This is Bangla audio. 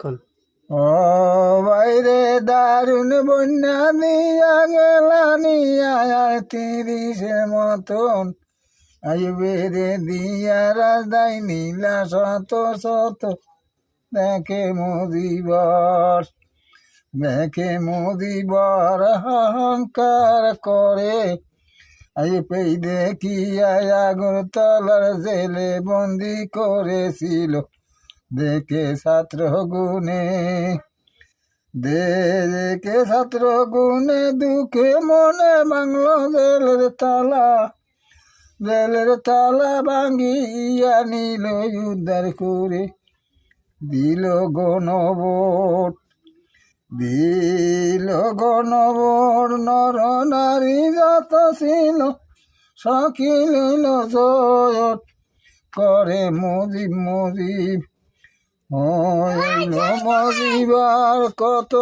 কোন ও বাইরে দারুণ বন্যা দিয়া গেলানি আয় 30-এর মতন আইবেরে দিয়া রাজদাই নীলা শত শত দেখে মোদিবার অহংকার করে পেই দেখিয়া আগরতলার জেলে বন্দি করেছিল দেখে ছাত্র গুনে দুঃখে মনে বাংলো জেলের তালা ভাঙ্গিয়া নিল উদ্ধার করে দিল গণভোট নর নারী যত ছিল সখিল হইল জয়ট করে মুজিব হইল মজিবার কত